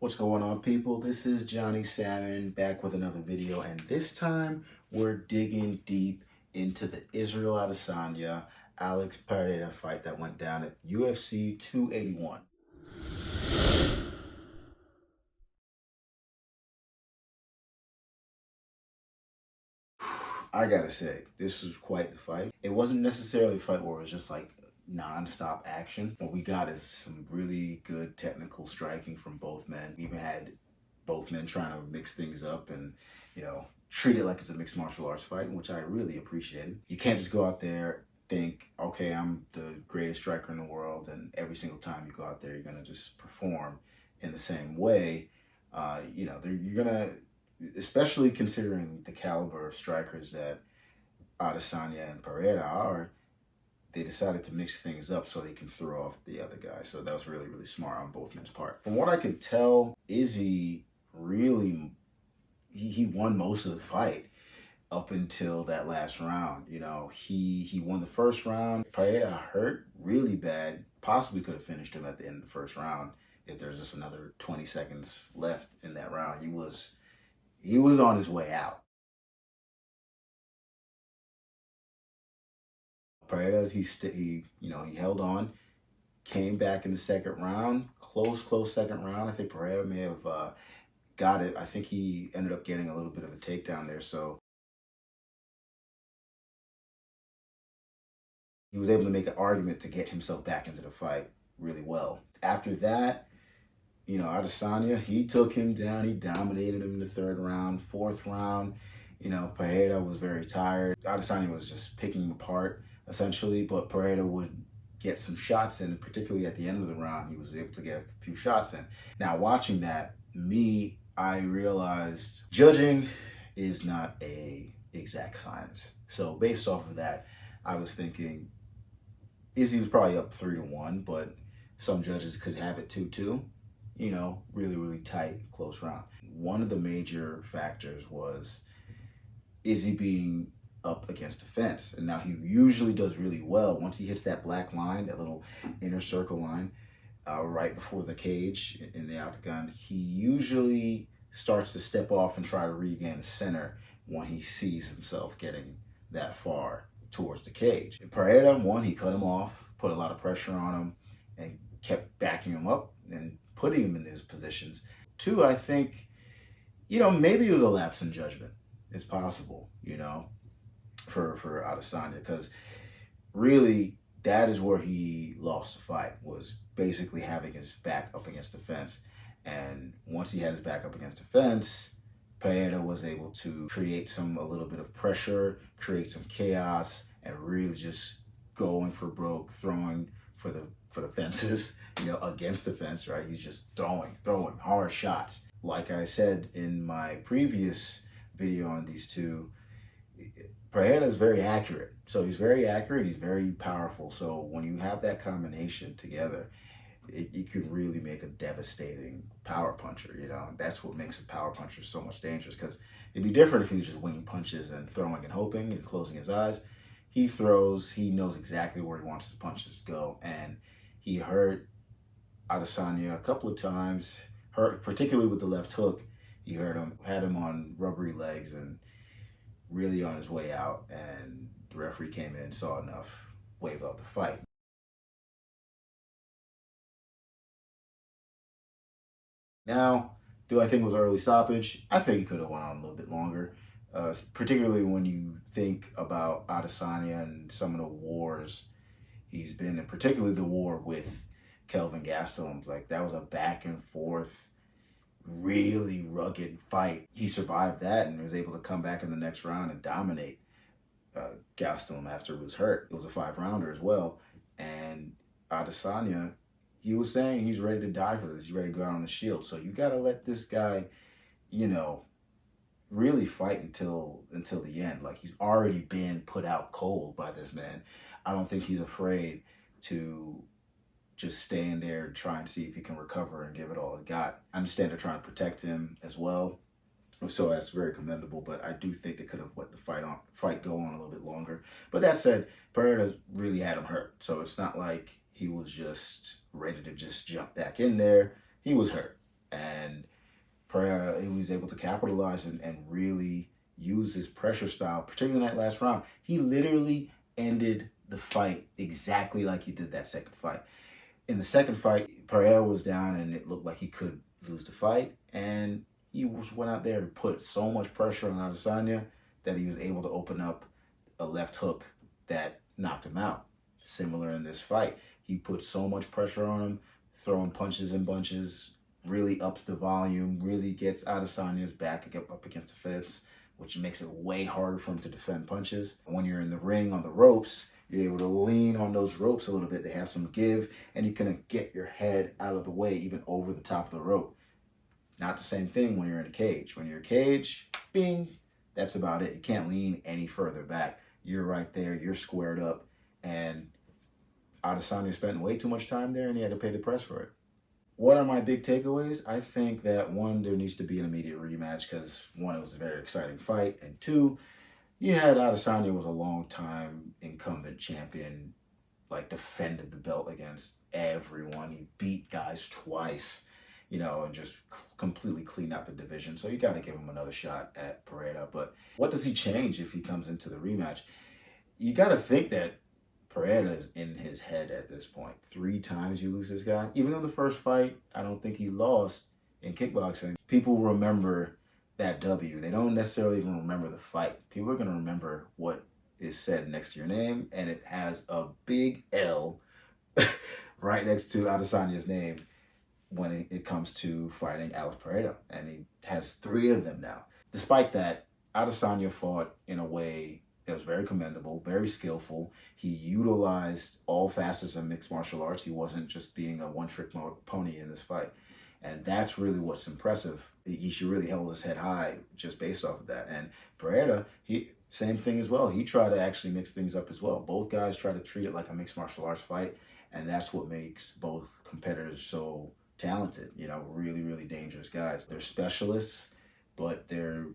What's going on, people? This is Johnny Salmon back with another video, and this time we're digging deep into the Israel Adesanya Alex Pereira fight that went down at UFC 281. I gotta say, this was quite the fight. It wasn't necessarily a fight where it was just like non-stop action. What we got is some really good technical striking from both men. We even had both men trying to mix things up and, treat it like it's a mixed martial arts fight, which I really appreciated. You can't just go out there, think, okay, I'm the greatest striker in the world, and every single time you go out there, you're gonna just perform in the same way. You're gonna, especially considering the caliber of strikers that Adesanya and Pereira are, they decided to mix things up so they can throw off the other guy. So that was really, really smart on both men's part. From what I could tell, Izzy really, he won most of the fight up until that last round. He won the first round. Pereira hurt really bad. Possibly could have finished him at the end of the first round if there's just another 20 seconds left in that round. He was on his way out. Pereira, he held on, came back in the second round, close second round. I think Pereira may have got it. I think he ended up getting a little bit of a takedown there, so he was able to make an argument to get himself back into the fight really well. After that, Adesanya, he took him down. He dominated him in the third round. Fourth round, Pereira was very tired. Adesanya was just picking him apart, essentially, but Pereira would get some shots in, particularly at the end of the round. He was able to get a few shots in. Now, watching that, I realized judging is not a exact science. So based off of that, I was thinking Izzy was probably up 3-1, but some judges could have it 2-2. Really, really tight, close round. One of the major factors was Izzy being up against the fence. And now he usually does really well once he hits that black line, that little inner circle line, right before the cage in the octagon. He usually starts to step off and try to regain the center when he sees himself getting that far towards the cage. Pereira, one, he cut him off, put a lot of pressure on him, and kept backing him up and putting him in those positions. Two, I think, maybe it was a lapse in judgment. It's possible, for Adesanya, because really that is where he lost the fight, was basically having his back up against the fence. And once he had his back up against the fence, Pereira was able to create a little bit of pressure, create some chaos, and really just going for broke, throwing for the fences, against the fence, right? He's just throwing hard shots. Like I said in my previous video on these two, Pereira is very accurate. So he's very accurate, he's very powerful. So when you have that combination together, it could really make a devastating power puncher, That's what makes a power puncher so much dangerous, because it'd be different if he was just winging punches and throwing and hoping and closing his eyes. He throws, he knows exactly where he wants his punches to go, and he hurt Adesanya a couple of times, particularly with the left hook. He hurt him, had him on rubbery legs and really on his way out, and the referee came in, saw enough, waved off the fight. Now, do I think it was an early stoppage? I think it could have went on a little bit longer, particularly when you think about Adesanya and some of the wars he's been in, particularly the war with Kelvin Gastelum. Like, that was a back and forth, really rugged fight. He survived that and was able to come back in the next round and dominate Gastelum after he was hurt. It was a 5-rounder as well. And Adesanya, he was saying he's ready to die for this. He's ready to go out on the shield. So you got to let this guy, really fight until the end. Like, he's already been put out cold by this man. I don't think he's afraid to just stay in there and try and see if he can recover and give it all he got. I understand they're trying to protect him as well, so that's very commendable, but I do think they could have let the fight go on a little bit longer. But that said, Pereira really had him hurt, so it's not like he was just ready to just jump back in there. He was hurt, and Pereira, he was able to capitalize and really use his pressure style, particularly in that last round. He literally ended the fight exactly like he did that second fight. In the second fight, Pereira was down and it looked like he could lose the fight. And he went out there and put so much pressure on Adesanya that he was able to open up a left hook that knocked him out. Similar in this fight. He put so much pressure on him, throwing punches and bunches, really ups the volume, really gets Adesanya's back up against the fence, which makes it way harder for him to defend punches. When you're in the ring on the ropes, you're able to lean on those ropes a little bit. They have some give, and you can get your head out of the way, even over the top of the rope. Not the same thing when you're in a cage. When you're in a cage, bing, that's about it. You can't lean any further back. You're right there. You're squared up. And Adesanya spent way too much time there, and he had to pay the price for it. What are my big takeaways? I think that, one, there needs to be an immediate rematch because, one, it was a very exciting fight, and two, you had Adesanya was a long-time incumbent champion, like defended the belt against everyone. He beat guys twice, and just completely cleaned out the division. So you got to give him another shot at Pereira. But what does he change if he comes into the rematch? You got to think that Pereira is in his head at this point. 3 times you lose this guy. Even though the first fight, I don't think he lost in kickboxing. People remember that W. They don't necessarily even remember the fight. People are going to remember what is said next to your name, and it has a big L right next to Adesanya's name when it comes to fighting Alex Pereira. And he has 3 of them now. Despite that, Adesanya fought in a way that was very commendable, very skillful. He utilized all facets of mixed martial arts. He wasn't just being a one-trick pony in this fight. And that's really what's impressive. He should really hold his head high just based off of that. And Pereira, same thing as well. He tried to actually mix things up as well. Both guys try to treat it like a mixed martial arts fight. And that's what makes both competitors so talented, really, really dangerous guys. They're specialists, but they're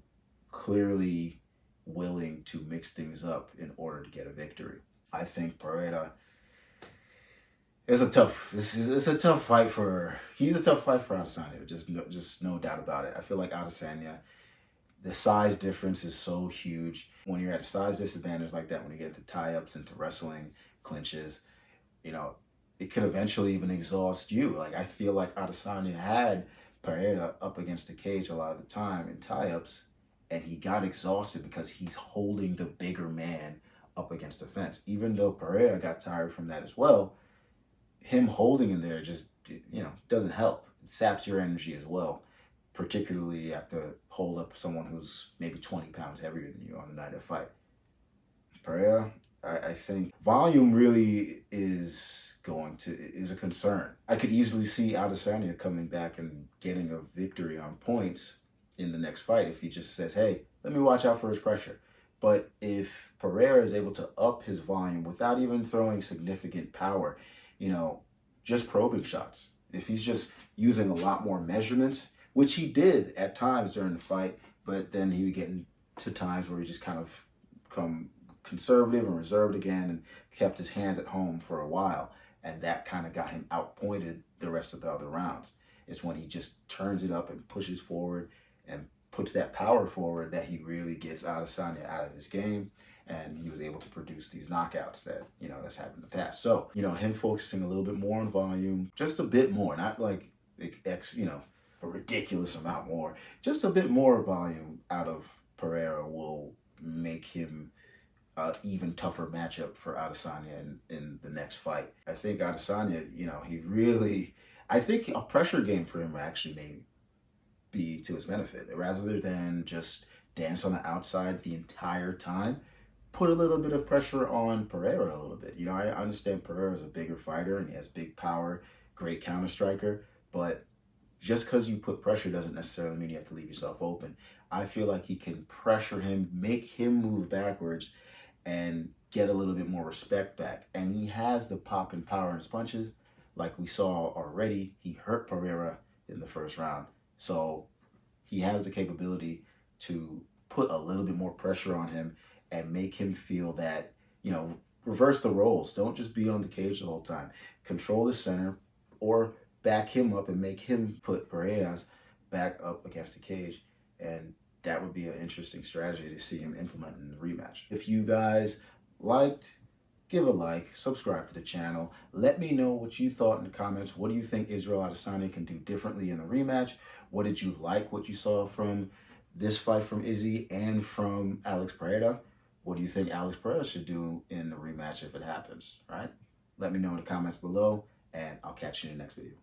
clearly willing to mix things up in order to get a victory. I think Pereira is a tough fight for Adesanya. Just no doubt about it. I feel like Adesanya, the size difference is so huge. When you're at a size disadvantage like that, when you get to tie-ups, into wrestling, clinches, it could eventually even exhaust you. Like, I feel like Adesanya had Pereira up against the cage a lot of the time in tie-ups, and he got exhausted because he's holding the bigger man up against the fence. Even though Pereira got tired from that as well, him holding in there just, doesn't help. It saps your energy as well, particularly you have to hold up someone who's maybe 20 pounds heavier than you on the night of fight. Pereira, I think volume really is a concern. I could easily see Adesanya coming back and getting a victory on points in the next fight if he just says, hey, let me watch out for his pressure. But if Pereira is able to up his volume without even throwing significant power, just probing shots, if he's just using a lot more measurements, which he did at times during the fight, but then he would get into times where he just kind of become conservative and reserved again and kept his hands at home for a while. And that kind of got him outpointed the rest of the other rounds. It's when he just turns it up and pushes forward and puts that power forward that he really gets Adesanya out of his game. And he was able to produce these knockouts that, that's happened in the past. So, him focusing a little bit more on volume, just a bit more, not like, a ridiculous amount more. Just a bit more volume out of Pereira will make him an even tougher matchup for Adesanya in the next fight. I think Adesanya, I think a pressure game for him actually may be to his benefit. Rather than just dance on the outside the entire time, put a little bit of pressure on Pereira a little bit. I understand Pereira is a bigger fighter and he has big power, great counter striker, but just because you put pressure doesn't necessarily mean you have to leave yourself open. I feel like he can pressure him, make him move backwards, and get a little bit more respect back. And he has the pop and power in his punches. Like we saw already, he hurt Pereira in the first round. So he has the capability to put a little bit more pressure on him and make him feel that, reverse the roles. Don't just be on the cage the whole time. Control the center or back him up and make him put Pereira's back up against the cage, and that would be an interesting strategy to see him implement in the rematch. If you guys liked, give a like, subscribe to the channel. Let me know what you thought in the comments. What do you think Israel Adesanya can do differently in the rematch? What did you like what you saw from this fight from Izzy and from Alex Pereira? What do you think Alex Pereira should do in the rematch if it happens, right? Let me know in the comments below, and I'll catch you in the next video.